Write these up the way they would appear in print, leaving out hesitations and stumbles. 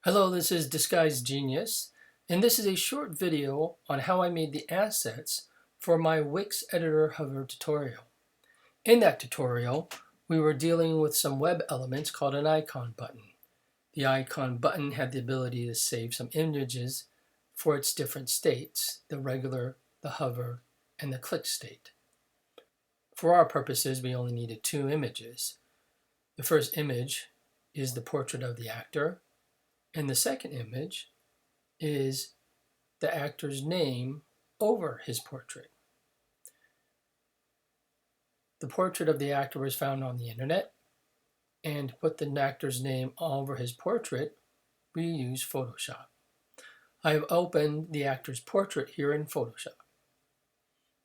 Hello, this is Disguised Genius, and this is a short video on how I made the assets for my Wix Editor Hover tutorial. In that tutorial, we were dealing with some web elements called an icon button. The icon button had the ability to save some images for its different states, the regular, the hover, and the click state. For our purposes, we only needed two images. The first image is the portrait of the actor, and the second image is the actor's name over his portrait. The portrait of the actor was found on the internet, and to put the actor's name over his portrait, we use Photoshop. I have opened the actor's portrait here in Photoshop.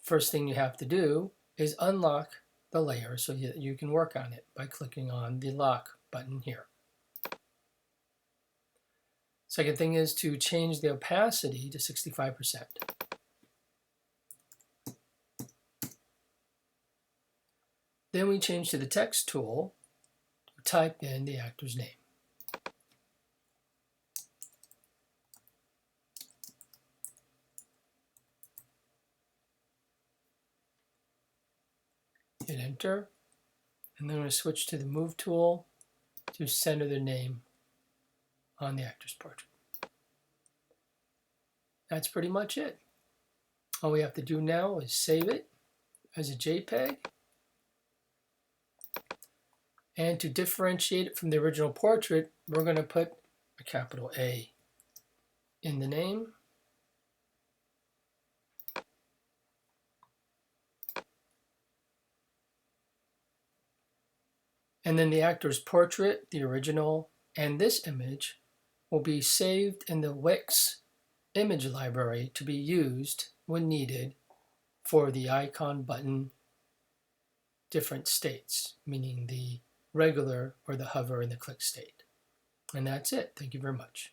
First thing you have to do is unlock the layer so that you can work on it by clicking on the lock button here. Second thing is to change the opacity to 65%. Then we change to the text tool to type in the actor's name. Hit enter, and then I'm going to switch to the move tool to center the name on the actor's portrait. That's pretty much it. All we have to do now is save it as a JPEG. And to differentiate it from the original portrait, we're going to put a capital A in the name. And then the actor's portrait, the original, and this image will be saved in the Wix image library to be used when needed for the icon button different states, meaning the regular or the hover and the click state. And that's it. Thank you very much.